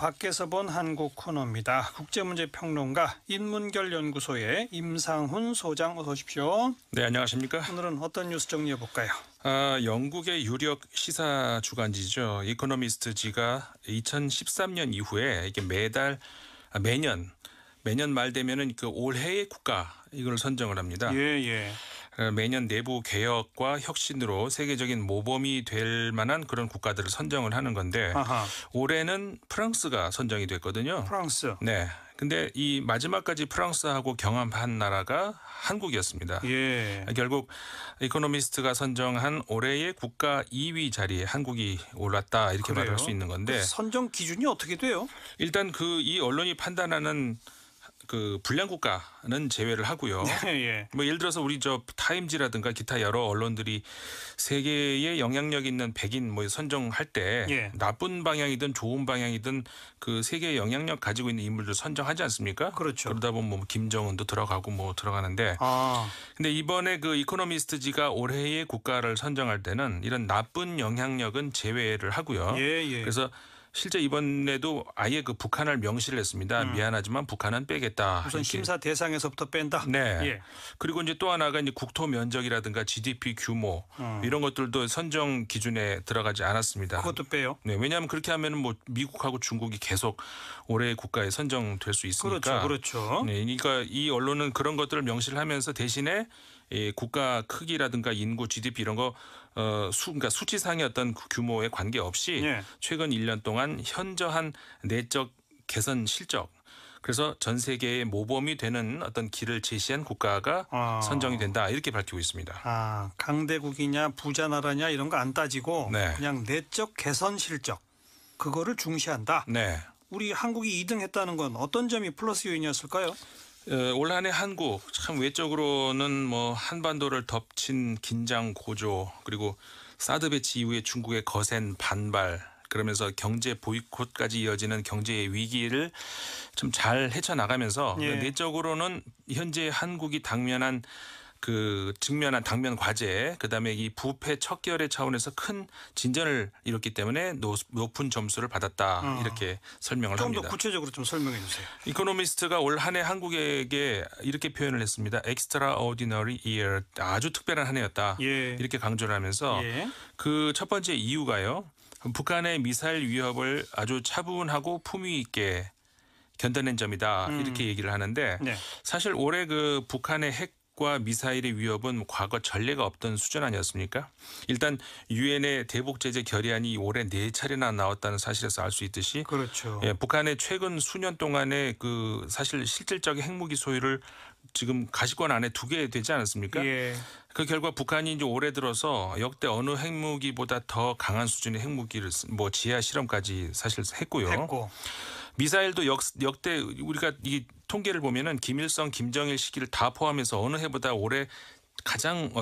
밖에서 본 한국 코너입니다. 국제문제평론가 인문결연구소의 임상훈 소장 어서 오십시오. 네, 안녕하십니까. 오늘은 어떤 뉴스 정리해 볼까요? 영국의 유력 시사 주간지죠. 이코노미스트지가 2013년 이후에 이게 매년 말 되면은 그 올해의 국가 이걸 선정을 합니다. 예. 매년 내부 개혁과 혁신으로 세계적인 모범이 될 만한 그런 국가들을 선정을 하는 건데 올해는 프랑스가 선정이 됐거든요. 프랑스. 네. 근데 이 마지막까지 프랑스하고 경합한 나라가 한국이었습니다. 예. 결국 이코노미스트가 선정한 올해의 국가 2위 자리에 한국이 올랐다 이렇게 말할 수 있는 건데 선정 기준이 어떻게 돼요? 일단 이 언론이 판단하는 그 불량 국가는 제외를 하고요. 예. 뭐 예를 들어서 우리 타임지라든가 기타 여러 언론들이 세계에 영향력 있는 백인 선정할 때 나쁜 방향이든 좋은 방향이든 그 세계에 영향력 가지고 있는 인물들 선정하지 않습니까? 그렇죠. 그러다 보면 김정은도 들어가고 들어가는데 근데 이번에 그 이코노미스트지가 올해의 국가를 선정할 때는 이런 나쁜 영향력은 제외를 하고요. 예. 그래서 실제 이번에도 아예 그 북한을 명시를 했습니다. 미안하지만 북한은 빼겠다. 우선 심사 대상에서부터 뺀다. 네. 예. 그리고 이제 또 하나가 이제 국토 면적이라든가 GDP 규모 이런 것들도 선정 기준에 들어가지 않았습니다. 그것도 빼요. 네. 왜냐하면 그렇게 하면은 미국하고 중국이 계속 올해의 국가에 선정될 수 있으니까. 그렇죠. 네. 그러니까 이 언론은 그런 것들을 명시를 하면서 대신에 국가 크기라든가 인구, GDP 이런 거 그러니까 수치상의 어떤 규모에 관계없이 최근 1년 동안 현저한 내적 개선 실적 그래서 전 세계의 모범이 되는 어떤 길을 제시한 국가가 선정이 된다 이렇게 밝히고 있습니다. 강대국이냐 부자 나라냐 이런 거 안 따지고 그냥 내적 개선 실적 그거를 중시한다. 네. 우리 한국이 2등 했다는 건 어떤 점이 플러스 요인이었을까요? 올 한해 한국 참 외적으로는 한반도를 덮친 긴장 고조 그리고 사드 배치 이후에 중국의 거센 반발 그러면서 경제 보이콧까지 이어지는 경제의 위기를 좀 잘 헤쳐나가면서 내적으로는 현재 한국이 직면한 당면 과제 그다음에 이 부패 척결의 차원에서 큰 진전을 이뤘기 때문에 높은 점수를 받았다 이렇게 설명을 합니다. 좀 더 구체적으로 좀 설명해 주세요. 이코노미스트가 올 한 해 한국에게 이렇게 표현을 했습니다. Extraordinary year 아주 특별한 한 해였다 이렇게 강조를 하면서 그 첫 번째 이유가요. 북한의 미사일 위협을 아주 차분하고 품위 있게 견뎌낸 점이다 이렇게 얘기를 하는데 사실 올해 그 북한의 핵과 미사일의 위협은 과거 전례가 없던 수준 아니었습니까? 일단 유엔의 대북 제재 결의안이 올해 4차례나 나왔다는 사실에서 알 수 있듯이 북한의 최근 수년 동안의 그 사실 실질적인 핵무기 소유를 지금 가시권 안에 2개 되지 않았습니까? 그 결과 북한이 이제 올해 들어서 역대 어느 핵무기보다 더 강한 수준의 핵무기를 지하 실험까지 사실 했고요. 미사일도 역대 우리가 이 통계를 보면은 김일성, 김정일 시기를 다 포함해서 어느 해보다 올해 가장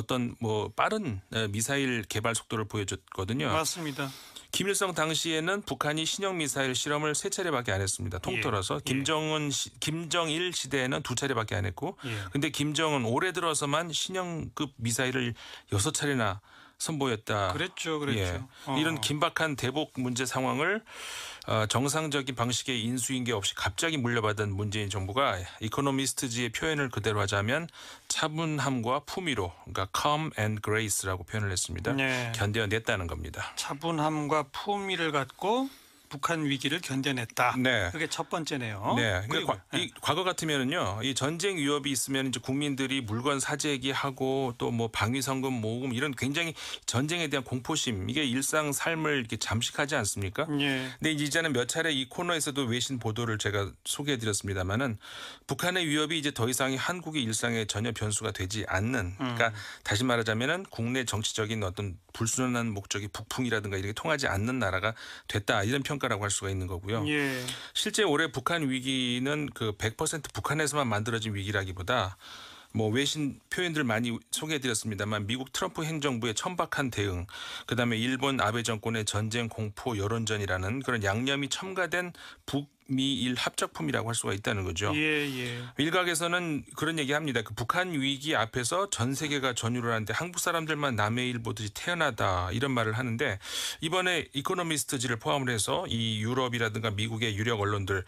빠른 미사일 개발 속도를 보여줬거든요. 맞습니다. 김일성 당시에는 북한이 신형 미사일 실험을 3차례밖에 안 했습니다. 통틀어서 김정일 시대에는 2차례밖에 안 했고 근데 김정은 올해 들어서만 신형급 미사일을 6차례나 선보였다. 그랬죠. 이런 긴박한 대북 문제 상황을 정상적인 방식의 인수인계 없이 갑자기 물려받은 문재인 정부가 이코노미스트지의 표현을 그대로 하자면 차분함과 품위로 그러니까 calm and grace라고 표현을 했습니다. 견뎌냈다는 겁니다. 차분함과 품위를 갖고 북한 위기를 견뎌냈다. 그게 첫 번째네요. 그러니까 과거 같으면은요, 이 전쟁 위협이 있으면 이제 국민들이 물건 사재기하고 또 방위 성금 모금 이런 굉장히 전쟁에 대한 공포심 이게 일상 삶을 이렇게 잠식하지 않습니까? 근데 이제는 몇 차례 이 코너에서도 외신 보도를 제가 소개해드렸습니다만은 북한의 위협이 이제 더 이상 한국의 일상에 전혀 변수가 되지 않는. 그러니까 다시 말하자면은 국내 정치적인 어떤 불순한 목적이 북풍이라든가 이렇게 통하지 않는 나라가 됐다 이런 평가라고 할 수가 있는 거고요. 실제 올해 북한 위기는 그 100% 북한에서만 만들어진 위기라기보다 뭐 외신 표현들 많이 소개해드렸습니다만 미국 트럼프 행정부의 천박한 대응, 그다음에 일본 아베 정권의 전쟁 공포 여론전이라는 그런 양념이 첨가된 북미일 합작품이라고 할 수가 있다는 거죠. 예. 일각에서는 그런 얘기합니다. 그 북한 위기 앞에서 전 세계가 전율을 하는데 한국 사람들만 남의 일 보듯이 태어나다 이런 말을 하는데 이번에 이코노미스트지를 포함을 해서 이 유럽이라든가 미국의 유력 언론들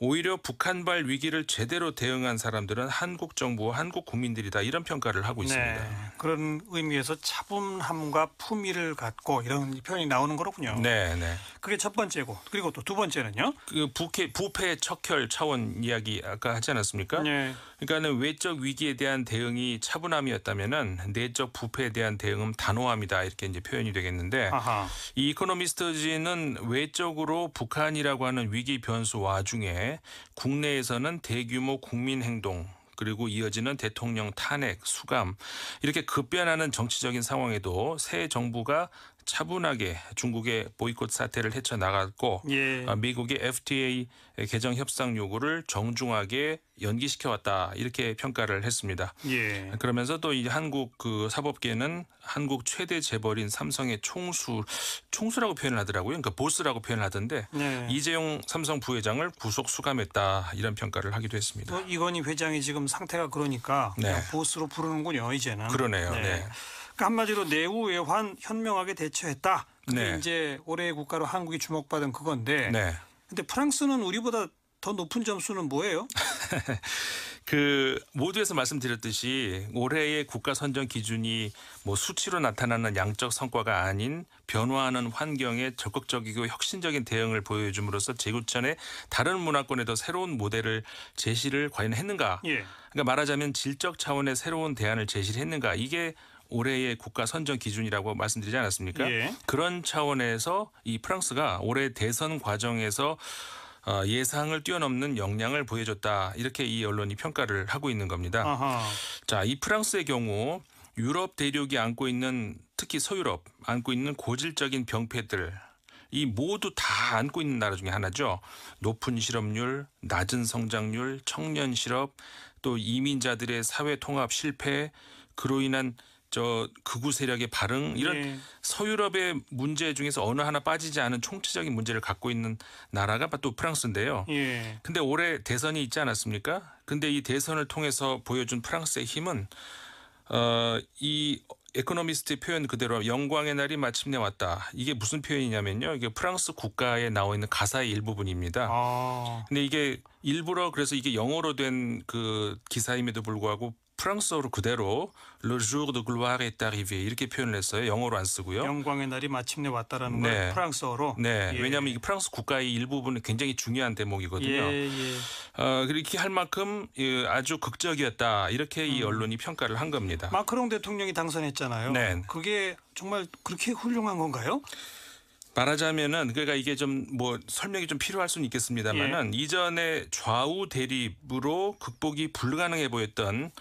오히려 북한발 위기를 제대로 대응한 사람들은 한국 정부와 한국 국민들이다 이런 평가를 하고 있습니다. 네, 그런 의미에서 차분함과 품위를 갖고 이런 표현이 나오는 거로군요. 네. 그게 첫 번째고 그리고 또 두 번째는요? 그 부패 척결 차원 이야기 아까 하지 않았습니까? 네. 그러니까는 외적 위기에 대한 대응이 차분함이었다면은 내적 부패에 대한 대응은 단호함이다 이렇게 이제 표현이 되겠는데 아하. 이 이코노미스트지는 외적으로 북한이라고 하는 위기 변수 와중에 국내에서는 대규모 국민 행동 그리고 이어지는 대통령 탄핵, 수감 이렇게 급변하는 정치적인 상황에도 새 정부가 차분하게 중국의 보이콧 사태를 헤쳐나갔고 예. 미국의 FTA 개정 협상 요구를 정중하게 연기시켜왔다 이렇게 평가를 했습니다. 예. 그러면서 또 이 한국 그 사법계는 한국 최대 재벌인 삼성의 총수라고 표현을 하더라고요. 그러니까 보스라고 표현을 하던데 네. 이재용 삼성 부회장을 구속 수감했다 이런 평가를 하기도 했습니다. 이건희 회장이 지금 상태가 그러니까 네. 보스로 부르는군요 이제는. 그러네요. 네. 그러니까 한마디로 내후 외환 현명하게 대처했다. 그게 네. 이제 올해의 국가로 한국이 주목받은 그건데. 네. 근데 프랑스는 우리보다 더 높은 점수는 뭐예요? 그 모두에서 말씀드렸듯이 올해의 국가 선정 기준이 뭐 수치로 나타나는 양적 성과가 아닌 변화하는 환경에 적극적이고 혁신적인 대응을 보여줌으로써 제구천의 다른 문화권에 더 새로운 모델을 제시를 과연 했는가? 예. 그러니까 말하자면 질적 차원의 새로운 대안을 제시를 했는가? 이게 올해의 국가 선정 기준이라고 말씀드리지 않았습니까? 예. 그런 차원에서 이 프랑스가 올해 대선 과정에서 예상을 뛰어넘는 역량을 보여줬다. 이렇게 이 언론이 평가를 하고 있는 겁니다. 아하. 자, 이 프랑스의 경우 유럽 대륙이 안고 있는 특히 서유럽 안고 있는 고질적인 병폐들 이 모두 다 안고 있는 나라 중에 하나죠. 높은 실업률, 낮은 성장률, 청년 실업, 또 이민자들의 사회 통합 실패, 그로 인한 극우 세력의 발흥 이런 예. 서유럽의 문제 중에서 어느 하나 빠지지 않은 총체적인 문제를 갖고 있는 나라가 또 프랑스인데요. 예. 근데 올해 대선이 있지 않았습니까? 근데 이 대선을 통해서 보여준 프랑스의 힘은 이 에코노미스트의 표현 그대로 영광의 날이 마침내 왔다. 이게 무슨 표현이냐면요. 이게 프랑스 국가에 나와 있는 가사의 일부분입니다. 근데 이게 일부러 그래서 이게 영어로 된 그 기사임에도 불구하고 프랑스어로 그대로 Le jour de gloire est arrivé 이렇게 표현을 했어요. 영어로 안 쓰고요. 영광의 날이 마침내 왔다라는 네. 걸 프랑스어로. 네. 예. 왜냐하면 이게 프랑스 국가의 일부분은 굉장히 중요한 대목이거든요. 예. 그렇게 할 만큼 아주 극적이었다. 이렇게 이 언론이 평가를 한 겁니다. 마크롱 대통령이 당선했잖아요. 네. 그게 정말 그렇게 훌륭한 건가요? 말하자면은 그러니까 이게 좀 뭐 설명이 좀 필요할 수는 있겠습니다만은 이전에 좌우 대립으로 극복이 불가능해 보였던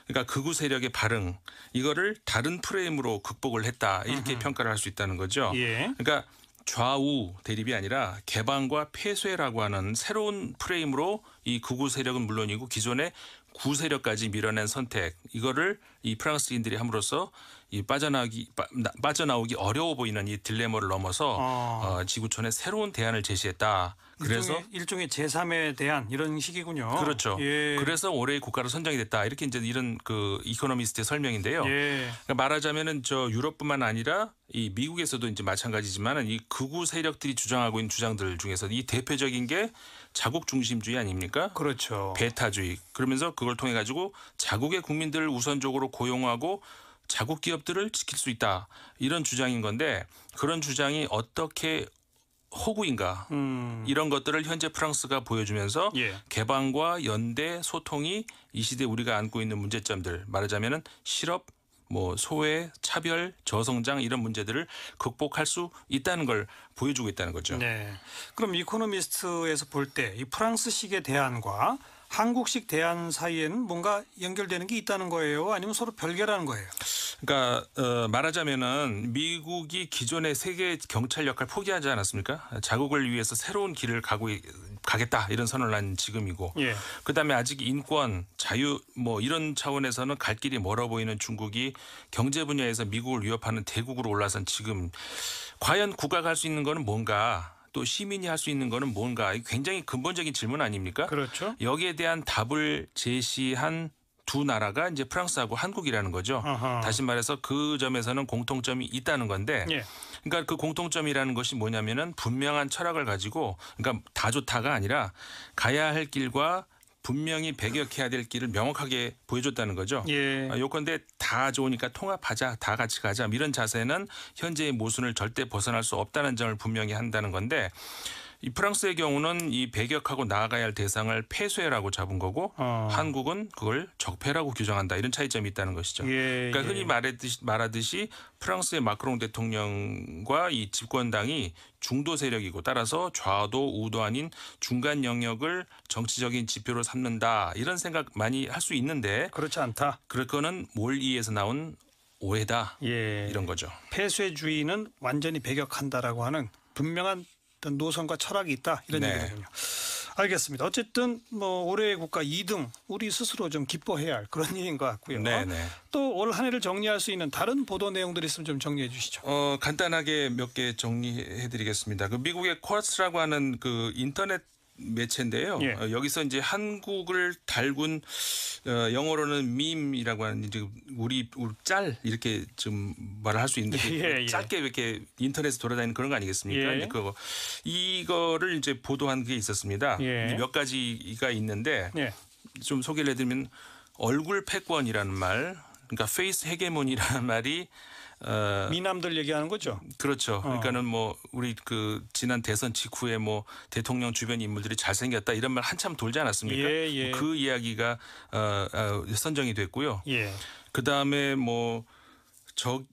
그러니까 극우 세력의 발흥 이거를 다른 프레임으로 극복을 했다 이렇게 평가를 할 수 있다는 거죠. 예. 그러니까 좌우 대립이 아니라 개방과 폐쇄라고 하는 새로운 프레임으로 이 극우 세력은 물론이고 기존의 구 세력까지 밀어낸 선택 이거를 이 프랑스인들이 함으로써 이 빠져나오기 어려워 보이는 이 딜레마를 넘어서 지구촌에 새로운 대안을 제시했다. 그래서 일종의 제3에 대한 이런 식이군요. 그렇죠. 예. 그래서 올해의 국가로 선정이 됐다. 이렇게 이제 이런 그 이코노미스트의 설명인데요. 예. 그러니까 말하자면은 유럽뿐만 아니라 이 미국에서도 이제 마찬가지지만은 이 극우 세력들이 주장하고 있는 주장들 중에서 이 대표적인 게 자국 중심주의 아닙니까? 그렇죠. 배타주의. 그러면서 그걸 통해 가지고 자국의 국민들을 우선적으로 고용하고 자국 기업들을 지킬 수 있다. 이런 주장인 건데 그런 주장이 어떻게 허구인가 이런 것들을 현재 프랑스가 보여주면서 예. 개방과 연대 소통이 이 시대에 우리가 안고 있는 문제점들 말하자면은 실업 뭐 소외, 차별, 저성장 이런 문제들을 극복할 수 있다는 걸 보여주고 있다는 거죠. 네. 그럼 이코노미스트에서 볼 때 이 프랑스식의 대안과 한국식 대안 사이에는 뭔가 연결되는 게 있다는 거예요? 아니면 서로 별개라는 거예요? 그러니까 말하자면은 미국이 기존의 세계 경찰 역할 포기하지 않았습니까? 자국을 위해서 새로운 길을 가고 가겠다 이런 선언을 한 지금이고 예. 그다음에 아직 인권, 자유 뭐 이런 차원에서는 갈 길이 멀어 보이는 중국이 경제 분야에서 미국을 위협하는 대국으로 올라선 지금 과연 국가가 할 수 있는 거는 뭔가 또 시민이 할 수 있는 거는 뭔가 굉장히 근본적인 질문 아닙니까? 그렇죠. 여기에 대한 답을 제시한 두 나라가 이제 프랑스하고 한국이라는 거죠. 아하. 다시 말해서 그 점에서는 공통점이 있다는 건데 예. 그러니까 그 공통점이라는 것이 뭐냐면은 분명한 철학을 가지고 그러니까 다 좋다가 아니라 가야 할 길과 분명히 배격해야 될 길을 명확하게 보여줬다는 거죠. 예. 요건데 다 좋으니까 통합하자, 다 같이 가자 이런 자세는 현재의 모순을 절대 벗어날 수 없다는 점을 분명히 한다는 건데 이 프랑스의 경우는 이 배격하고 나아가야 할 대상을 폐쇄라고 잡은 거고 한국은 그걸 적폐라고 규정한다 이런 차이점이 있다는 것이죠. 예, 그러니까 흔히 말하듯이 프랑스의 마크롱 대통령과 이 집권당이 중도 세력이고 따라서 좌도 우도 아닌 중간 영역을 정치적인 지표로 삼는다 이런 생각 많이 할 수 있는데 그렇지 않다. 그럴 거는 몰이에서 나온 오해다 예. 이런 거죠. 폐쇄주의는 완전히 배격한다라고 하는 분명한 어떤 노선과 철학이 있다 이런 네. 얘기군요. 알겠습니다. 어쨌든 뭐 올해의 국가 2등 우리 스스로 좀 기뻐해야 할 그런 일인 것 같고요. 네네. 또 올 한 해를 정리할 수 있는 다른 보도 내용들이 있으면 좀 정리해 주시죠. 간단하게 몇 개 정리해드리겠습니다. 그 미국의 쿼츠라고 하는 그 인터넷 매체인데요. 예. 여기서 이제 한국을 달군 영어로는 밈이라고 하는 이제 우리 짤 이렇게 좀 말을 할 수 있는데 예. 짧게 이렇게 인터넷에 돌아다니는 그런 거 아니겠습니까? 예. 이제 그거 이거를 이제 보도한 게 있었습니다. 예. 몇 가지가 있는데 예. 좀 소개를 해드리면 얼굴 패권이라는 말, 그러니까 페이스 헤게몬이라는 말이 미남들 얘기하는 거죠. 그렇죠. 그러니까는 뭐 우리 그 지난 대선 직후에 뭐 대통령 주변 인물들이 잘생겼다 이런 말 한참 돌지 않았습니까? 예. 그 이야기가 선정이 됐고요. 예. 그 다음에 뭐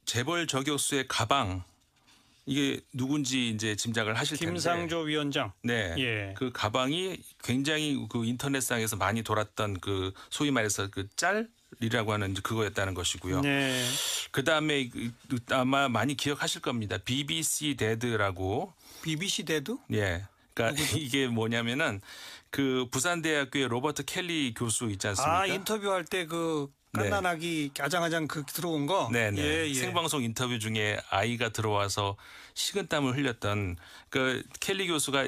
재벌 저격수의 가방 이게 누군지 이제 짐작을 하실 텐데. 김상조 위원장. 네. 예. 그 가방이 굉장히 그 인터넷상에서 많이 돌았던 그 소위 말해서 그 짤이라고 하는 이제 그거였다는 것이고요. 네. 그 다음에 아마 많이 기억하실 겁니다. BBC 데드라고. BBC 데드? 예. 그러니까 이게 뭐냐면은 그 부산대학교의 로버트 켈리 교수 있지 않습니까? 인터뷰할 때 그 깐난아기 아장아장 그 들어온 거. 네네. 예. 생방송 인터뷰 중에 아이가 들어와서 식은땀을 흘렸던 그 켈리 교수가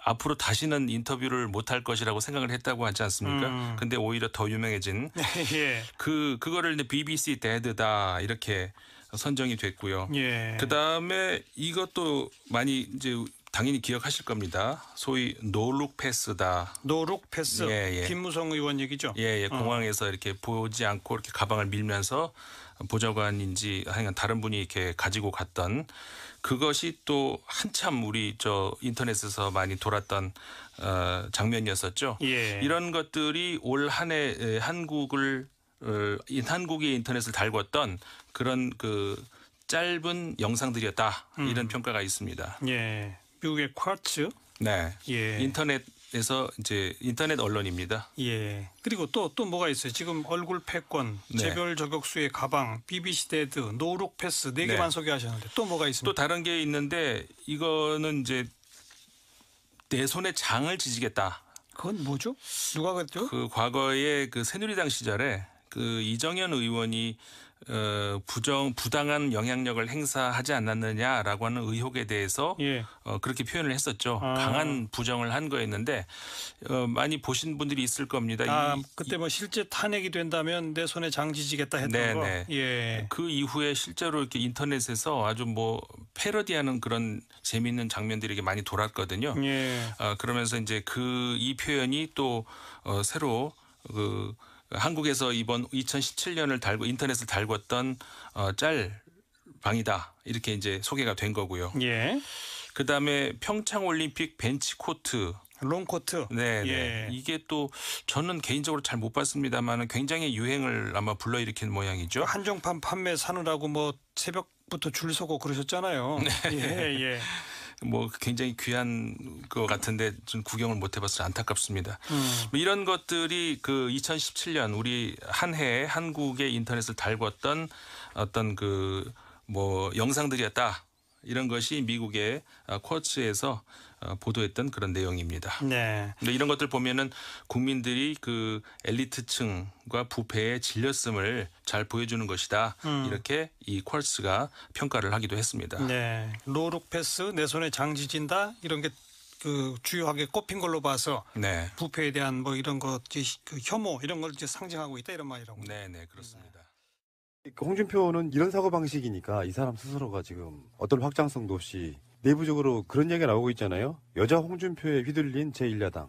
앞으로 다시는 인터뷰를 못할 것이라고 생각을 했다고 하지 않습니까? 근데 오히려 더 유명해진 예. 그거를 이제 BBC 데드다 이렇게 선정이 됐고요. 예. 그다음에 이것도 많이 이제 당연히 기억하실 겁니다. 소위 노룩 패스다. 노룩 패스. 예. 김무성 의원 얘기죠. 예. 공항에서 이렇게 보지 않고 이렇게 가방을 밀면서 보좌관인지 하여간 다른 분이 이렇게 가지고 갔던 그것이 또 한참 우리 저 인터넷에서 많이 돌았던 장면이었었죠. 예. 이런 것들이 올 한 해 한국의 인터넷을 달궜던 그런 그 짧은 영상들이었다 이런 평가가 있습니다. 예. 미국의 쿼츠. 네. 예. 인터넷에서 이제 인터넷 언론입니다. 예. 그리고 또 뭐가 있어요? 지금 얼굴 패권, 네. 재벌 저격수의 가방, BBC 데드, 노룩 패스 네 개만 소개하셨는데 또 뭐가 있습니까? 또 다른 게 있는데 이거는 이제 내 손에 장을 지지겠다. 그건 뭐죠? 누가 그랬죠? 그 과거에 그 새누리당 시절에 그 이정현 의원이 부당한 영향력을 행사하지 않았느냐라고 하는 의혹에 대해서 예. 그렇게 표현을 했었죠. 강한 부정을 한 거였는데 많이 보신 분들이 있을 겁니다. 그때 뭐 실제 탄핵이 된다면 내 손에 장 지지겠다 했던 거. 예. 그 이후에 실제로 이렇게 인터넷에서 아주 뭐 패러디하는 그런 재미있는 장면들이 이렇게 많이 돌았거든요. 예. 그러면서 이제 이 표현이 또 새로 한국에서 이번 2017년을 인터넷을 달궜던 짤방이다 이렇게 이제 소개가 된 거고요. 예. 그다음에 평창 올림픽 벤치 코트. 롱코트. 네. 예. 이게 또 저는 개인적으로 잘 못 봤습니다만은 굉장히 유행을 아마 불러일으킨 모양이죠. 한정판 판매 사느라고 뭐 새벽부터 줄 서고 그러셨잖아요. 네. 예. 뭐 굉장히 귀한 것 같은데 좀 구경을 못 해봐서 안타깝습니다. 뭐 이런 것들이 그 2017년 우리 한 해에 한국의 인터넷을 달궜던 어떤 그 뭐 영상들이었다. 이런 것이 미국의 쿼츠에서 보도했던 그런 내용입니다. 네. 근데 이런 것들 보면은 국민들이 그 엘리트층과 부패에 질렸음을 잘 보여주는 것이다. 이렇게 이 퀄스가 평가를 하기도 했습니다. 네. 로룩 패스, 내 손에 장지진다 이런 게 그 주요하게 꼽힌 걸로 봐서 네. 부패에 대한 뭐 이런 것, 그 혐오 이런 걸 이제 상징하고 있다 이런 말이라고. 네, 네, 그렇습니다. 홍준표는 이런 사고방식이니까 이 사람 스스로가 지금 어떤 확장성도 없이 내부적으로 그런 얘기가 나오고 있잖아요. 여자 홍준표에 휘둘린 제1야당.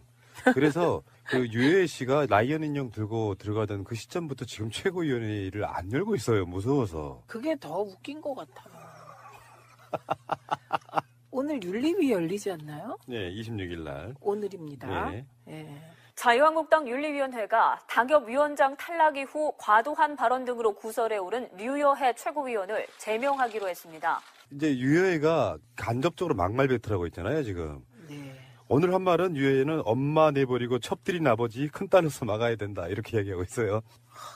그래서 그 유해애 씨가 라이언 인형 들고 들어가던 그 시점부터 지금 최고위원회를 안 열고 있어요. 무서워서. 그게 더 웃긴 것 같아요. 오늘 윤리위 열리지 않나요? 네, 26일 날. 오늘입니다. 네. 예. 자유한국당 윤리위원회가 당협위원장 탈락 이후 과도한 발언 등으로 구설에 오른 류여해 최고위원을 제명하기로 했습니다. 이제 유해애가 간접적으로 막말 배틀하고 있잖아요, 지금. 네. 오늘 한 말은 유해애는 엄마 내버리고 첩들인 아버지 큰딸로서 막아야 된다. 이렇게 이야기하고 있어요.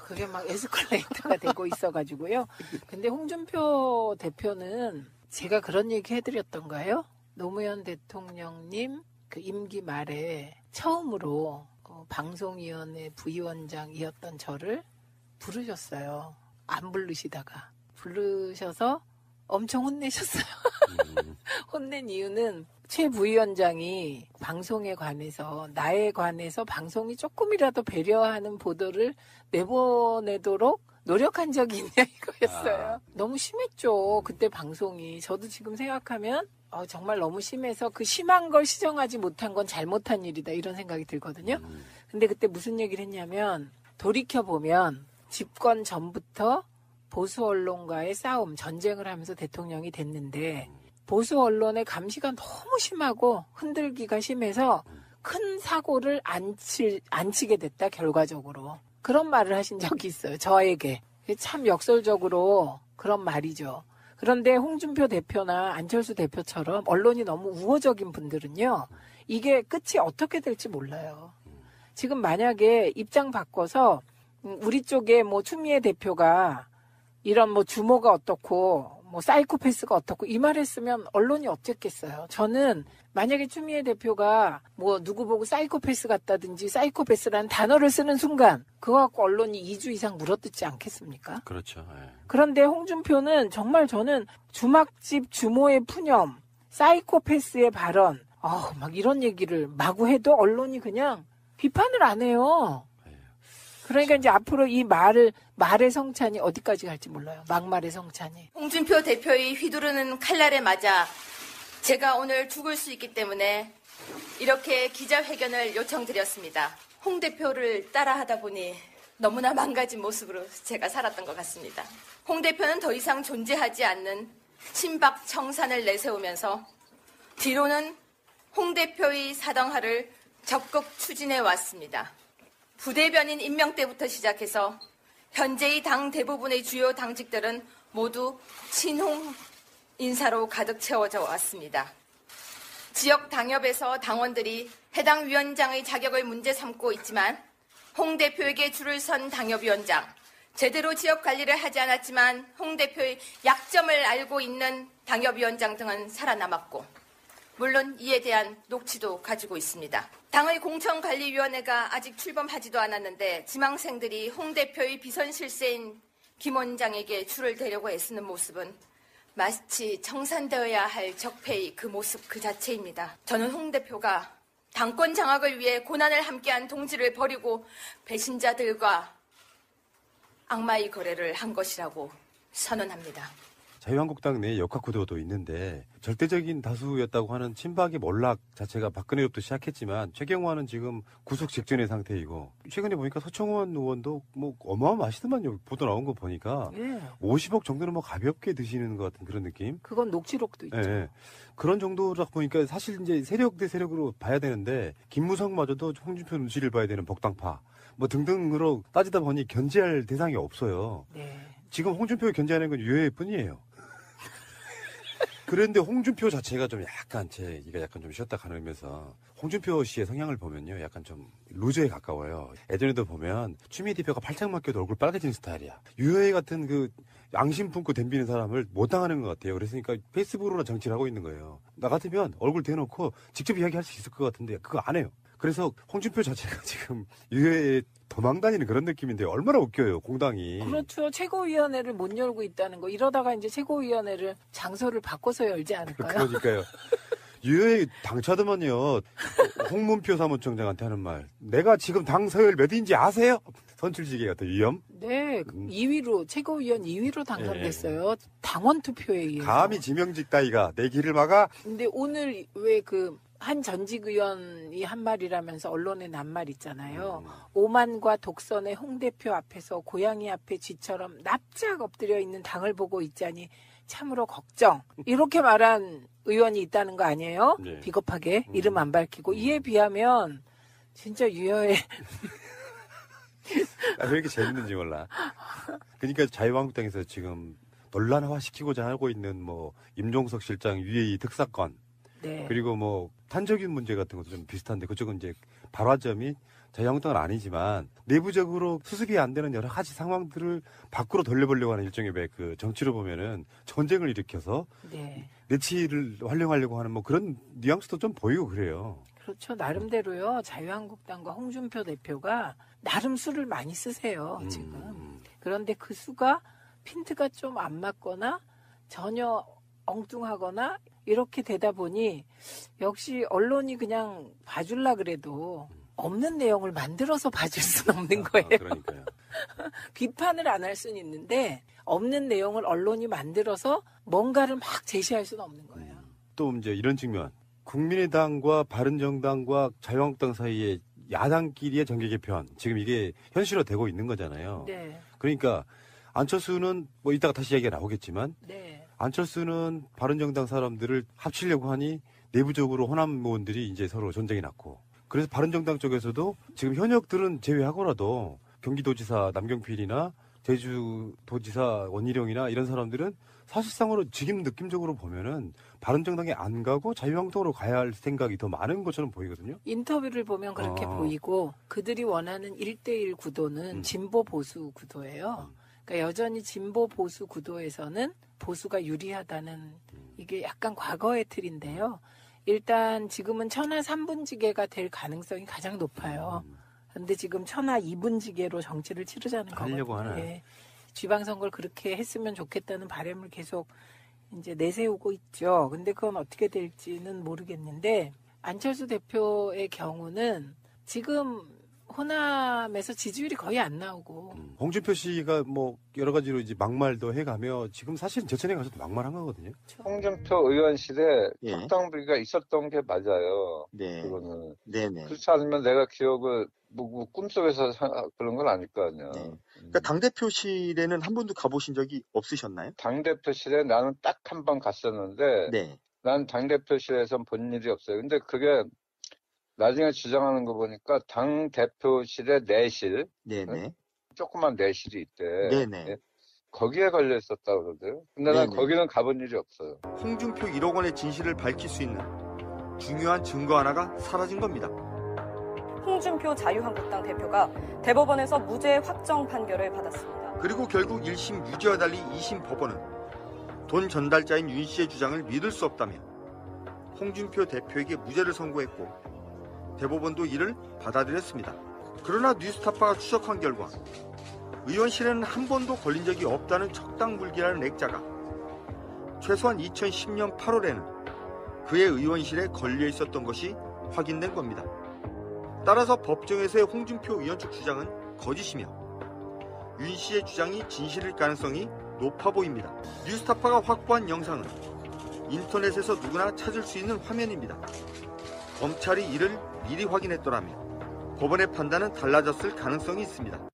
그게 막 에스컬레이터가 되고 있어가지고요. 근데 홍준표 대표는 제가 그런 얘기 해드렸던가요? 노무현 대통령님 그 임기 말에 처음으로 방송위원회 부위원장이었던 저를 부르셨어요. 안 부르시다가. 부르셔서 엄청 혼내셨어요. 혼낸 이유는 최 부위원장이 방송에 관해서 나에 관해서 방송이 조금이라도 배려하는 보도를 내보내도록 노력한 적이 있냐 이거였어요. 너무 심했죠. 그때 방송이. 저도 지금 생각하면 정말 너무 심해서 그 심한 걸 시정하지 못한 건 잘못한 일이다 이런 생각이 들거든요. 근데 그때 무슨 얘기를 했냐면 돌이켜보면 집권 전부터 보수 언론과의 싸움, 전쟁을 하면서 대통령이 됐는데 보수 언론의 감시가 너무 심하고 흔들기가 심해서 큰 사고를 안 치게 됐다 결과적으로. 그런 말을 하신 적이 있어요. 저에게. 참 역설적으로 그런 말이죠. 그런데 홍준표 대표나 안철수 대표처럼 언론이 너무 우호적인 분들은요. 이게 끝이 어떻게 될지 몰라요. 지금 만약에 입장 바꿔서 우리 쪽에 뭐 추미애 대표가 이런 뭐 주모가 어떻고 뭐 사이코패스가 어떻고 이 말 했으면 언론이 어쨌겠어요. 저는 만약에 추미애 대표가 뭐 누구 보고 사이코패스 같다든지 사이코패스라는 단어를 쓰는 순간 그거 갖고 언론이 2주 이상 물어뜯지 않겠습니까? 그렇죠. 예. 그런데 홍준표는 정말 저는 주막집 주모의 푸념, 사이코패스의 발언, 막 이런 얘기를 마구 해도 언론이 그냥 비판을 안 해요. 그러니까 이제 앞으로 이 말의 성찬이 어디까지 갈지 몰라요. 막말의 성찬이. 홍준표 대표의 휘두르는 칼날에 맞아 제가 오늘 죽을 수 있기 때문에 이렇게 기자회견을 요청드렸습니다. 홍 대표를 따라하다 보니 너무나 망가진 모습으로 제가 살았던 것 같습니다. 홍 대표는 더 이상 존재하지 않는 친박 청산을 내세우면서 뒤로는 홍 대표의 사당화를 적극 추진해 왔습니다. 부대변인 임명 때부터 시작해서 현재의 당 대부분의 주요 당직들은 모두 친홍 인사로 가득 채워져 왔습니다. 지역 당협에서 당원들이 해당 위원장의 자격을 문제 삼고 있지만 홍 대표에게 줄을 선 당협위원장, 제대로 지역 관리를 하지 않았지만 홍 대표의 약점을 알고 있는 당협위원장 등은 살아남았고 물론 이에 대한 녹취도 가지고 있습니다. 당의 공천관리위원회가 아직 출범하지도 않았는데 지망생들이 홍 대표의 비선실세인 김 원장에게 줄을 대려고 애쓰는 모습은 마치 청산되어야 할 적폐의 그 모습 그 자체입니다. 저는 홍 대표가 당권 장악을 위해 고난을 함께한 동지를 버리고 배신자들과 악마의 거래를 한 것이라고 선언합니다. 자유한국당 내에 역학구도도 있는데 절대적인 다수였다고 하는 친박의 몰락 자체가 박근혜로부터 시작했지만 최경환은 지금 구속 직전의 상태이고 최근에 보니까 서청원 의원도 뭐 어마어마하시더만요. 보도 나온 거 보니까 50억 정도는 뭐 가볍게 드시는 것 같은 그런 느낌. 그건 녹취록도 있죠. 예. 그런 정도라 보니까 사실 이제 세력 대 세력으로 봐야 되는데 김무성마저도 홍준표 눈치를 봐야 되는 복당파 뭐 등등으로 따지다 보니 견제할 대상이 없어요. 네. 지금 홍준표를 견제하는 건 유해뿐이에요. 그런데 홍준표 자체가 좀 약간 이가 약간 좀 쉬었다 가면서 홍준표 씨의 성향을 보면요, 약간 좀 루저에 가까워요. 예전에도 보면 추미애 대표가 팔짱만 껴도 얼굴 빨개지는 스타일이야. 유효해 같은 그 양심 품고 덤비는 사람을 못 당하는 것 같아요. 그랬으니까 페이스북으로나 정치를 하고 있는 거예요. 나 같으면 얼굴 대놓고 직접 이야기할 수 있을 것 같은데 그거 안 해요. 그래서 홍준표 자체가 지금 유해에 도망다니는 그런 느낌인데 얼마나 웃겨요, 공당이. 그렇죠. 최고위원회를 못 열고 있다는 거. 이러다가 이제 최고위원회를 장소를 바꿔서 열지 않을까요? 그러니까요. 유해 당차더만요. 홍문표 사무총장한테 하는 말. 내가 지금 당 서열 몇인지 아세요? 선출직의 어떤 위험? 네, 2위로 최고위원 2위로 당선됐어요. 당원 투표에 의해서. 감히 지명직 따위가 내 길을 막아? 근데 오늘 왜 그 한 전직 의원이 한 말이라면서 언론에 난 말 있잖아요. 오만과 독선의 홍 대표 앞에서 고양이 앞에 쥐처럼 납작 엎드려 있는 당을 보고 있자니 참으로 걱정. 이렇게 말한 의원이 있다는 거 아니에요? 네. 비겁하게 이름 안 밝히고. 이에 비하면 진짜 유효해. 왜 이렇게 재밌는지 몰라. 그러니까 자유한국당에서 지금 논란화시키고자 하고 있는 뭐 임종석 실장 유해이 특사건, 네. 그리고 뭐 탄저균 문제 같은 것도 좀 비슷한데 그쪽은 이제 발화점이 자유한국당은 아니지만 내부적으로 수습이 안 되는 여러 가지 상황들을 밖으로 돌려보려고 하는 일종의 왜 그 정치로 보면은 전쟁을 일으켜서 네. 내치를 활용하려고 하는 뭐 그런 뉘앙스도 좀 보이고 그래요. 그렇죠. 나름대로요. 자유한국당과 홍준표 대표가 나름 수를 많이 쓰세요. 지금. 그런데 그 수가 핀트가 좀 안 맞거나 전혀 엉뚱하거나 이렇게 되다 보니 역시 언론이 그냥 봐줄라 그래도 없는 내용을 만들어서 봐줄 수는 없는 거예요. 그러니까요. 비판을 안 할 수는 있는데 없는 내용을 언론이 만들어서 뭔가를 막 제시할 수는 없는 거예요. 또 이제 이런 측면. 국민의당과 바른정당과 자유한국당 사이에 야당끼리의 정계 개편, 지금 이게 현실화되고 있는 거잖아요. 네. 그러니까 안철수는 뭐 이따가 다시 얘기가 나오겠지만 네. 안철수는 바른정당 사람들을 합치려고 하니 내부적으로 호남 의원들이 이제 서로 전쟁이 났고, 그래서 바른정당 쪽에서도 지금 현역들은 제외하고라도 경기도지사 남경필이나 제주도지사 원희룡이나 이런 사람들은 사실상으로 지금 느낌적으로 보면은 바른정당에 안 가고 자유한국당으로 가야 할 생각이 더 많은 것처럼 보이거든요. 인터뷰를 보면 그렇게 보이고 그들이 원하는 1대1 구도는 진보 보수 구도예요. 그러니까 여전히 진보 보수 구도에서는 보수가 유리하다는 이게 약간 과거의 틀인데요. 일단 지금은 천하 3분지계가 될 가능성이 가장 높아요. 그런데 지금 천하 2분지계로 정치를 치르자는 하려고 거거든요. 하나요? 예. 지방선거를 그렇게 했으면 좋겠다는 바람을 계속 이제 내세우고 있죠. 근데 그건 어떻게 될지는 모르겠는데 안철수 대표의 경우는 지금 호남에서 지지율이 거의 안 나오고 홍준표 씨가 뭐 여러 가지로 이제 막말도 해가며 지금 사실은 제천에 가서도 막말한 거거든요. 홍준표 의원실에 예. 적당비가 있었던 게 맞아요. 네. 그거는. 네네. 그렇지 않으면 내가 기억을 뭐 꿈속에서 그런 건 아닐 거 아니야. 네. 그러니까 당대표실에는 한 번도 가보신 적이 없으셨나요? 당대표실에 나는 딱 한 번 갔었는데 네. 난 당대표실에선 본 일이 없어요. 근데 그게 나중에 주장하는 거 보니까 당대표실의 내실, 네네. 조그만 내실이 있대. 네네. 예? 거기에 걸려 있었다고 그러더라고요. 근데 난 네네. 거기는 가본 일이 없어요. 홍준표 1억 원의 진실을 밝힐 수 있는 중요한 증거 하나가 사라진 겁니다. 홍준표 자유한국당 대표가 대법원에서 무죄 확정 판결을 받았습니다. 그리고 결국 1심 유죄와 달리 2심 법원은 돈 전달자인 윤 씨의 주장을 믿을 수 없다며 홍준표 대표에게 무죄를 선고했고 대법원도 이를 받아들였습니다. 그러나 뉴스타파가 추적한 결과 의원실에는 한 번도 걸린 적이 없다는 척당불기라는 액자가 최소한 2010년 8월에는 그의 의원실에 걸려 있었던 것이 확인된 겁니다. 따라서 법정에서의 홍준표 의원 측 주장은 거짓이며 윤 씨의 주장이 진실일 가능성이 높아 보입니다. 뉴스타파가 확보한 영상은 인터넷에서 누구나 찾을 수 있는 화면입니다. 검찰이 이를 미리 확인했더라면 법원의 판단은 달라졌을 가능성이 있습니다.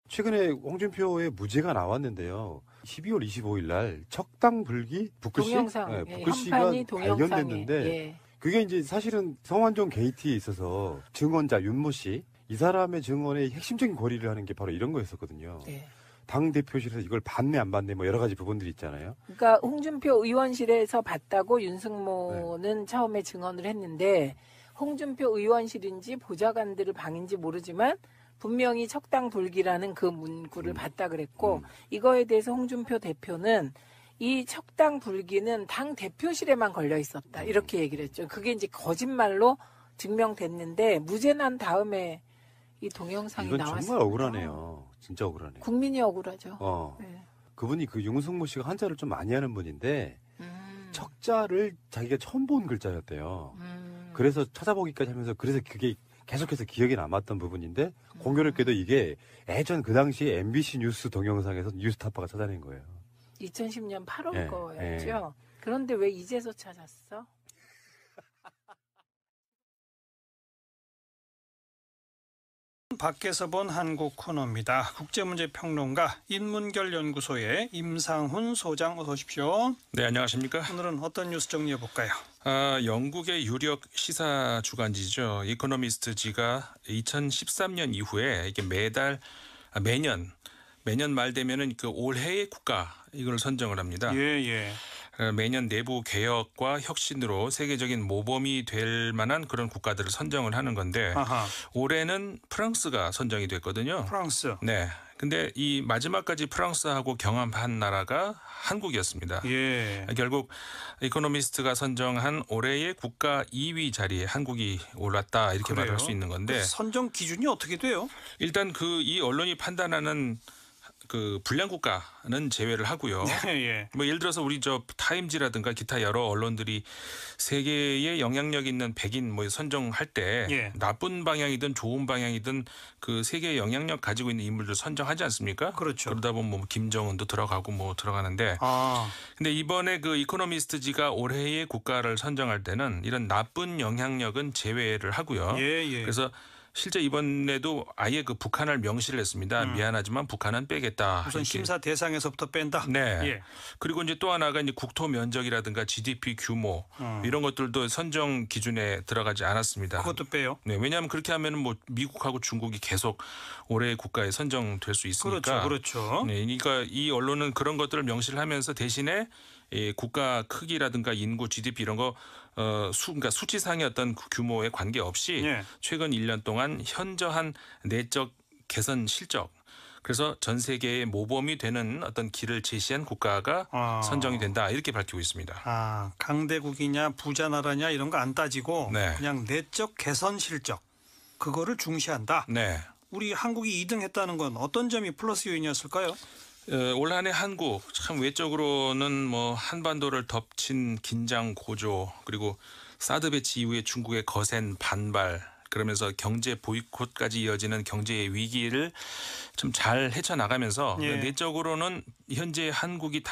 최근에 홍준표의 무죄가 나왔는데요. 12월 25일 날 척당불기 북글씨, 동영상, 북글씨가 현판이 발견됐는데 예. 그게 이제 사실은 성완종 게이트에 있어서 증언자 윤모 씨, 이 사람의 증언의 핵심적인 고리를 하는 게 바로 이런 거였었거든요. 네. 당 대표실에서 이걸 받네 안 받네 뭐 여러 가지 부분들이 있잖아요. 그러니까 홍준표 의원실에서 봤다고 윤승모는 처음에 증언을 했는데 홍준표 의원실인지 보좌관들의 방인지 모르지만 분명히 척당 돌기라는 그 문구를 봤다 그랬고 이거에 대해서 홍준표 대표는 이 척당 불기는 당 대표실에만 걸려 있었다 이렇게 얘기를 했죠. 그게 이제 거짓말로 증명됐는데 무죄 난 다음에 이 동영상이 이건 나왔어요. 정말 억울하네요. 진짜 억울하네요. 국민이 억울하죠. 네. 그분이 그 윤승모 씨가 한자를 좀 많이 하는 분인데 척자를 자기가 처음 본 글자였대요. 그래서 찾아보기까지 하면서 그래서 그게 계속해서 기억에 남았던 부분인데 공교롭게도 이게 예전 그 당시에 MBC 뉴스 동영상에서 뉴스타파가 찾아낸 거예요. 2010년 8월 네, 거였죠. 그런데 왜 이제서 찾았어? 밖에서 본 한국 코너입니다. 국제문제평론가 인문결연구소의 임상훈 소장 어서 오십시오. 네, 안녕하십니까? 오늘은 어떤 뉴스 정리해 볼까요? 영국의 유력 시사 주간지죠. 이코노미스트지가 2013년 이후에 이게 매년 말 되면은 그 올해의 국가 이걸 선정을 합니다. 예. 매년 내부 개혁과 혁신으로 세계적인 모범이 될 만한 그런 국가들을 선정을 하는 건데 아하. 올해는 프랑스가 선정이 됐거든요. 프랑스. 네. 근데 이 마지막까지 프랑스하고 경합한 나라가 한국이었습니다. 예. 결국 이코노미스트가 선정한 올해의 국가 2위 자리에 한국이 올랐다 이렇게 말할 수 있는 건데 선정 기준이 어떻게 돼요? 일단 이 언론이 판단하는 그 불량 국가는 제외를 하고요. 예. 뭐 예를 들어서 우리 타임지라든가 기타 여러 언론들이 세계에 영향력 있는 백인 뭐 선정할 때 나쁜 방향이든 좋은 방향이든 그 세계에 영향력 가지고 있는 인물들 선정하지 않습니까? 그렇죠. 그러다 보면 뭐 김정은도 들어가고 뭐 들어가는데 근데 이번에 그 이코노미스트지가 올해의 국가를 선정할 때는 이런 나쁜 영향력은 제외를 하고요. 예. 그래서 실제 이번에도 아예 그 북한을 명시를 했습니다. 미안하지만 북한은 빼겠다. 우선 이렇게. 심사 대상에서부터 뺀다. 네. 예. 그리고 이제 또 하나가 이제 국토 면적이라든가 GDP 규모 이런 것들도 선정 기준에 들어가지 않았습니다. 그것도 빼요. 네. 왜냐하면 그렇게 하면은 뭐 미국하고 중국이 계속 올해의 국가에 선정될 수 있으니까. 그렇죠. 네. 그러니까 이 언론은 그런 것들을 명시를 하면서 대신에 국가 크기라든가 인구, GDP 이런 거 그러니까 수치상의 어떤 규모에 관계없이 최근 1년 동안 현저한 내적 개선 실적 그래서 전 세계의 모범이 되는 어떤 길을 제시한 국가가 선정이 된다 이렇게 밝히고 있습니다. 강대국이냐 부자 나라냐 이런 거 안 따지고 그냥 내적 개선 실적 그거를 중시한다. 네. 우리 한국이 2등 했다는 건 어떤 점이 플러스 요인이었을까요? 올 한해 한국 참 외적으로는 뭐 한반도를 덮친 긴장 고조 그리고 사드 배치 이후에 중국의 거센 반발 그러면서 경제 보이콧까지 이어지는 경제의 위기를 좀 잘 헤쳐나가면서 내적으로는 현재 한국이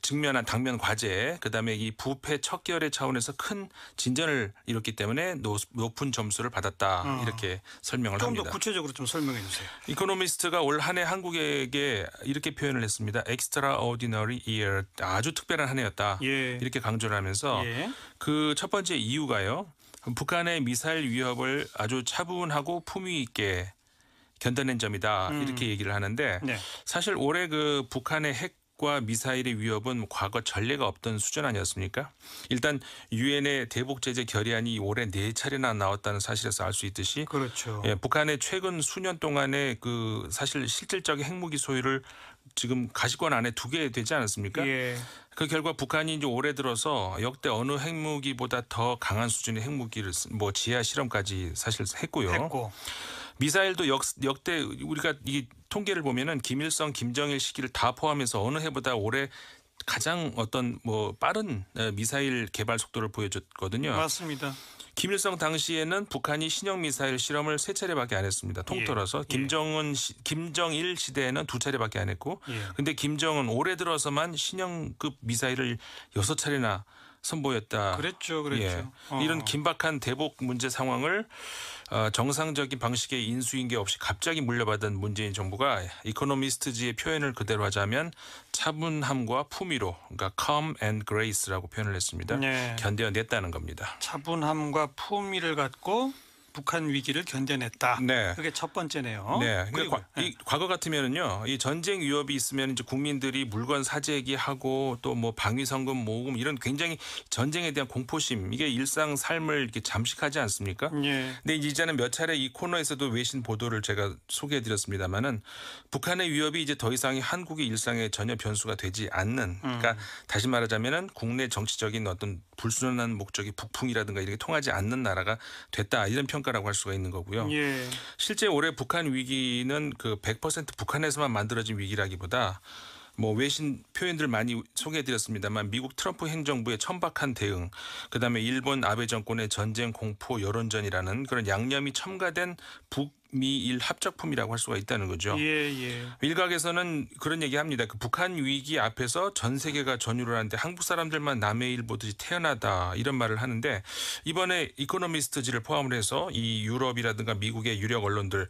직면한 당면 과제, 그다음에 이 부패 척결의 차원에서 큰 진전을 이뤘기 때문에 높은 점수를 받았다 이렇게 설명을 합니다. 좀 더 구체적으로 좀 설명해 주세요. 이코노미스트가 올 한해 한국에게 이렇게 표현을 했습니다. Extraordinary year, 아주 특별한 한 해였다. 이렇게 강조를 하면서 그 첫 번째 이유가요. 북한의 미사일 위협을 아주 차분하고 품위 있게 견뎌낸 점이다. 이렇게 얘기를 하는데 사실 올해 그 북한의 핵과 미사일의 위협은 과거 전례가 없던 수준 아니었습니까? 일단 유엔의 대북 제재 결의안이 올해 4차례나 나왔다는 사실에서 알 수 있듯이 그렇죠. 북한의 최근 수년 동안의 그 사실 실질적인 핵무기 소유를 지금 가시권 안에 두게 되지 않았습니까? 그 결과 북한이 이제 올해 들어서 역대 어느 핵무기보다 더 강한 수준의 핵무기를 뭐 지하 실험까지 사실 했고요. 미사일도 역대 우리가 이 통계를 보면은 김일성, 김정일 시기를 다 포함해서 어느 해보다 올해 가장 어떤 뭐 빠른 미사일 개발 속도를 보여줬거든요. 맞습니다. 김일성 당시에는 북한이 신형 미사일 실험을 3차례밖에 안 했습니다. 통틀어서 김정일 시대에는 2차례밖에 안 했고, 근데 김정은 올해 들어서만 신형급 미사일을 6차례나 선보였다. 그랬죠. 이런 긴박한 대북 문제 상황을 정상적인 방식의 인수인계 없이 갑자기 물려받은 문재인 정부가 이코노미스트지의 표현을 그대로 하자면 차분함과 품위로, 그러니까 calm and grace라고 표현을 했습니다. 견뎌냈다는 겁니다. 차분함과 품위를 갖고 북한 위기를 견뎌냈다. 네. 그게 첫 번째네요. 네. 그리고 이 과거 같으면은요, 이 전쟁 위협이 있으면 이제 국민들이 물건 사재기하고 또 뭐 방위성금 모금 이런 굉장히 전쟁에 대한 공포심 이게 일상 삶을 이렇게 잠식하지 않습니까? 예. 근데 이제는 몇 차례 이 코너에서도 외신 보도를 제가 소개해드렸습니다만은 북한의 위협이 이제 더 이상 한국의 일상에 전혀 변수가 되지 않는. 그러니까 다시 말하자면은 국내 정치적인 어떤 불순한 목적이 북풍이라든가 이렇게 통하지 않는 나라가 됐다 이런 평가라고 할 수가 있는 거고요. 예. 실제 올해 북한 위기는 그 100% 북한에서만 만들어진 위기라기보다 뭐 외신 표현들 많이 소개해드렸습니다만 미국 트럼프 행정부의 천박한 대응, 그다음에 일본 아베 정권의 전쟁 공포 여론전이라는 그런 양념이 첨가된 북미일 합작품이라고 할 수가 있다는 거죠. 예. 일각에서는 그런 얘기합니다. 그 북한 위기 앞에서 전 세계가 전율을 하는데 한국 사람들만 남의 일 보듯이 태어나다 이런 말을 하는데 이번에 이코노미스트지를 포함을 해서 이 유럽이라든가 미국의 유력 언론들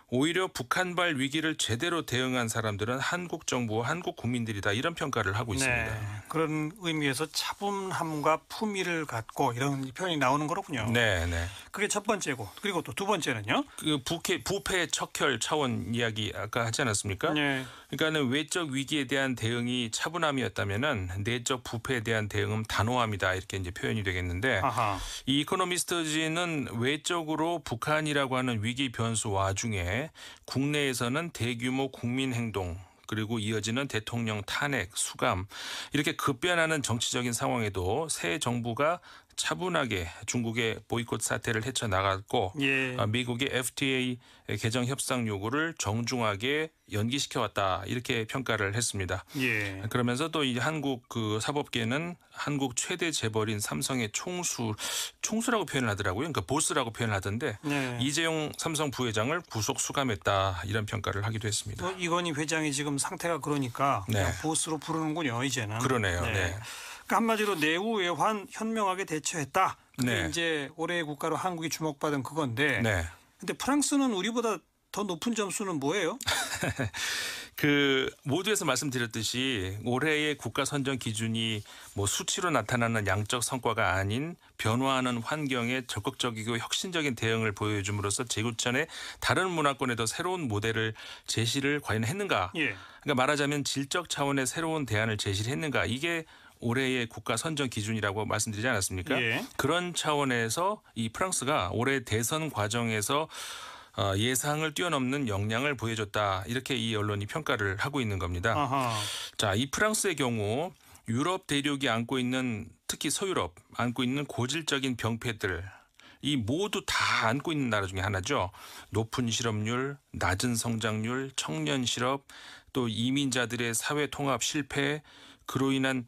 오히려 북한발 위기를 제대로 대응한 사람들은 한국 정부와 한국 국민들이다 이런 평가를 하고 있습니다. 네. 그런 의미에서 차분함과 품위를 갖고 이런 표현이 나오는 거로군요. 네. 그게 첫 번째고 그리고 또 두 번째는요? 그 부패 척결 차원 이야기 아까 하지 않았습니까? 네. 그러니까는 외적 위기에 대한 대응이 차분함이었다면은 내적 부패에 대한 대응은 단호함이다 이렇게 이제 표현이 되겠는데 아하. 이 이코노미스트지는 외적으로 북한이라고 하는 위기 변수 와중에 국내에서는 대규모 국민 행동 그리고 이어지는 대통령 탄핵, 수감 이렇게 급변하는 정치적인 상황에도 새 정부가 차분하게 중국의 보이콧 사태를 헤쳐나갔고 예. 미국의 FTA 개정 협상 요구를 정중하게 연기시켜왔다 이렇게 평가를 했습니다. 예. 그러면서 또 이 한국 그 사법계는 한국 최대 재벌인 삼성의 총수라고 표현을 하더라고요. 그러니까 보스라고 표현을 하던데 네. 이재용 삼성 부회장을 구속 수감했다 이런 평가를 하기도 했습니다. 또 이건희 회장이 지금 상태가 그러니까 네. 그냥 보스로 부르는군요. 이제는. 그러네요. 네. 그러니까 한마디로 내후 외환 현명하게 대처했다. 그게 네. 이제 올해의 국가로 한국이 주목받은 그건데. 네. 근데 프랑스는 우리보다 더 높은 점수는 뭐예요? 그 모두에서 말씀드렸듯이 올해의 국가 선정 기준이 뭐 수치로 나타나는 양적 성과가 아닌 변화하는 환경에 적극적이고 혁신적인 대응을 보여줌으로써 제구천의 다른 문화권에 더 새로운 모델을 제시를 과연 했는가? 예. 그러니까 말하자면 질적 차원의 새로운 대안을 제시를 했는가? 이게 올해의 국가 선정 기준이라고 말씀드리지 않았습니까? 예. 그런 차원에서 이 프랑스가 올해 대선 과정에서 예상을 뛰어넘는 역량을 보여줬다. 이렇게 이 언론이 평가를 하고 있는 겁니다. 아하. 자, 이 프랑스의 경우 유럽 대륙이 안고 있는 특히 서유럽 안고 있는 고질적인 병폐들 이 모두 다 안고 있는 나라 중에 하나죠. 높은 실업률, 낮은 성장률, 청년 실업, 또 이민자들의 사회 통합 실패, 그로 인한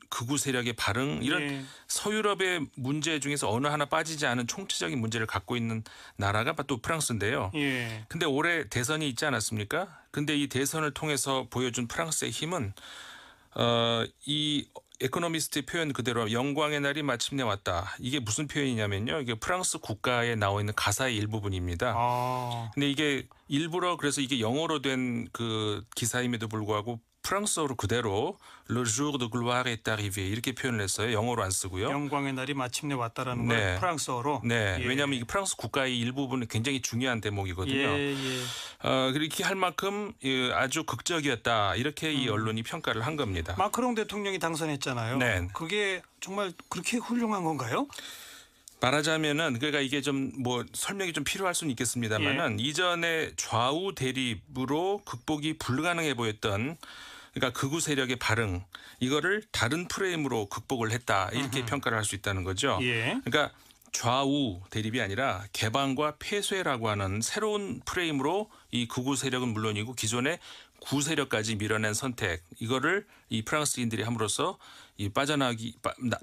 극우 세력의 발흥 이런 예. 서유럽의 문제 중에서 어느 하나 빠지지 않은 총체적인 문제를 갖고 있는 나라가 또 프랑스인데요. 예. 근데 올해 대선이 있지 않았습니까? 근데 이 대선을 통해서 보여준 프랑스의 힘은 이 에코노미스트의 표현 그대로 영광의 날이 마침내 왔다. 이게 무슨 표현이냐면요. 이게 프랑스 국가에 나와 있는 가사의 일부분입니다. 아. 근데 이게 일부러 그래서 이게 영어로 된 그 기사임에도 불구하고 프랑스어로 그대로 Le jour de gloire est arrivé 이렇게 표현을 했어요. 영어로 안 쓰고요. 영광의 날이 마침내 왔다라는 네. 걸 프랑스어로. 네, 예. 왜냐하면 이게 프랑스 국가의 일부분은 굉장히 중요한 대목이거든요. 예. 그렇게 할 만큼 아주 극적이었다 이렇게 이 언론이 평가를 한 겁니다. 마크롱 대통령이 당선했잖아요. 네. 그게 정말 그렇게 훌륭한 건가요? 말하자면은 그러니까 이게 좀 뭐 설명이 좀 필요할 수는 있겠습니다만은 이전에 좌우 대립으로 극복이 불가능해 보였던 그러니까 극우 세력의 발흥 이거를 다른 프레임으로 극복을 했다 이렇게 평가를 할 수 있다는 거죠. 예. 그러니까 좌우 대립이 아니라 개방과 폐쇄라고 하는 새로운 프레임으로 이 극우 세력은 물론이고 기존의 구 세력까지 밀어낸 선택 이거를 이 프랑스인들이 함으로써 이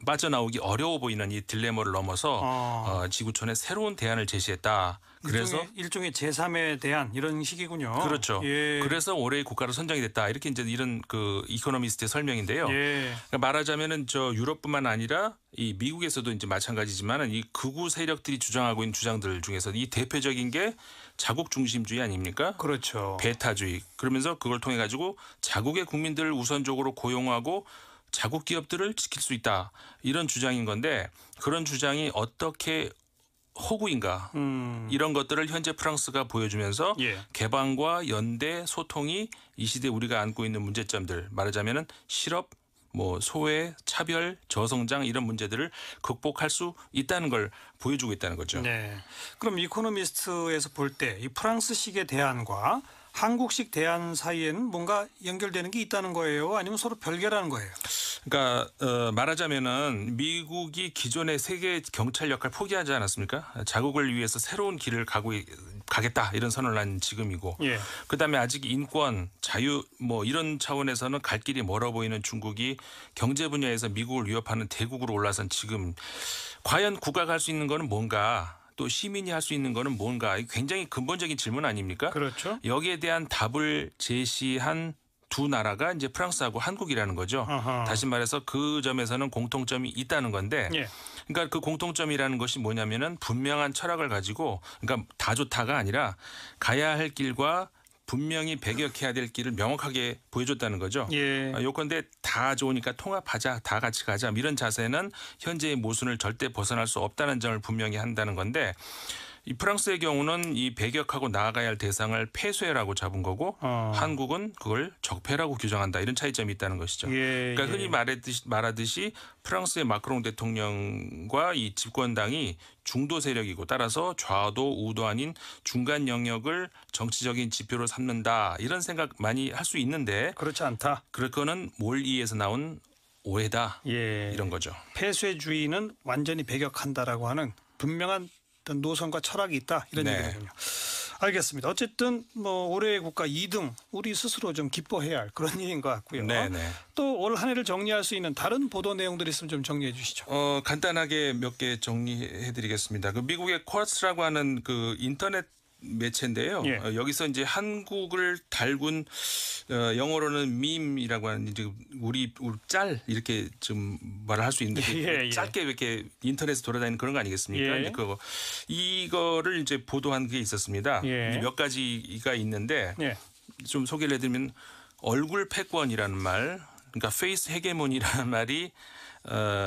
빠져나오기 어려워 보이는 이 딜레마를 넘어서 지구촌에 새로운 대안을 제시했다. 그래서 일종의 제3에 대한 이런 식이군요. 그렇죠. 예. 그래서 올해의 국가로 선정이 됐다. 이렇게 이제 이런 그 이코노미스트의 설명인데요. 예. 그러니까 말하자면은 저 유럽뿐만 아니라 이 미국에서도 이제 마찬가지지만은 이 극우 세력들이 주장하고 있는 주장들 중에서 이 대표적인 게 자국 중심주의 아닙니까? 그렇죠. 배타주의. 그러면서 그걸 통해 가지고 자국의 국민들을 우선적으로 고용하고 자국 기업들을 지킬 수 있다. 이런 주장인 건데 그런 주장이 어떻게 호구인가 이런 것들을 현재 프랑스가 보여주면서 예. 개방과 연대, 소통이 이 시대 우리가 안고 있는 문제점들 말하자면은 실업, 뭐 소외, 차별, 저성장 이런 문제들을 극복할 수 있다는 걸 보여주고 있다는 거죠. 네. 그럼 이코노미스트에서 볼 때 이 프랑스식의 대안과 한국식 대안 사이에는 뭔가 연결되는 게 있다는 거예요? 아니면 서로 별개라는 거예요? 그러니까 말하자면은 미국이 기존의 세계 경찰 역할 포기하지 않았습니까? 자국을 위해서 새로운 길을 가겠다 이런 선언을 한 지금이고, 예. 그다음에 아직 인권, 자유 뭐 이런 차원에서는 갈 길이 멀어 보이는 중국이 경제 분야에서 미국을 위협하는 대국으로 올라선 지금 과연 국가가 할 수 있는 거는 뭔가? 또 시민이 할 수 있는 거는 뭔가? 굉장히 근본적인 질문 아닙니까? 그렇죠. 여기에 대한 답을 제시한 두 나라가 이제 프랑스하고 한국이라는 거죠. 아하. 다시 말해서 그 점에서는 공통점이 있다는 건데, 예. 그러니까 그 공통점이라는 것이 뭐냐면은 분명한 철학을 가지고, 그러니까 다 좋다가 아니라 가야 할 길과 분명히 배격해야 될 길을 명확하게 보여줬다는 거죠. 예. 요건데 다 좋으니까 통합하자, 다 같이 가자 이런 자세는 현재의 모순을 절대 벗어날 수 없다는 점을 분명히 한다는 건데, 이 프랑스의 경우는 이 배격하고 나아가야 할 대상을 폐쇄라고 잡은 거고 한국은 그걸 적폐라고 규정한다 이런 차이점이 있다는 것이죠. 예, 그러니까 흔히 말하듯이 프랑스의 마크롱 대통령과 이 집권당이 중도 세력이고 따라서 좌도 우도 아닌 중간 영역을 정치적인 지표로 삼는다 이런 생각 많이 할 수 있는데 그렇지 않다. 그거는 몰이에서 나온 오해다 예. 이런 거죠. 폐쇄주의는 완전히 배격한다라고 하는 분명한 어떤 노선과 철학이 있다 이런 네. 얘기군요. 알겠습니다. 어쨌든 뭐 올해의 국가 2등 우리 스스로 좀 기뻐해야 할 그런 일인 것 같고요. 네네. 또 올 한 해를 정리할 수 있는 다른 보도 내용들이 있으면 좀 정리해 주시죠. 간단하게 몇 개 정리해드리겠습니다. 그 미국의 쿼츠라고 하는 그 인터넷 매체인데요. 예. 여기서 이제 한국을 달군 영어로는 밈이라고 하는 이제 우리 짤 이렇게 좀 말을 할 수 있는데 예. 짧게 이렇게 인터넷에 돌아다니는 그런 거 아니겠습니까? 예. 이제 이거를 이제 보도한 게 있었습니다. 예. 이제 몇 가지가 있는데 예. 좀 소개를 해드리면 얼굴 패권이라는 말, 그러니까 페이스 헤게몬이라는 말이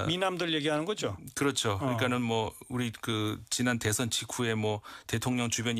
미남들 얘기하는 거죠. 그렇죠. 그러니까는 뭐 우리 그 지난 대선 직후에 뭐 대통령 주변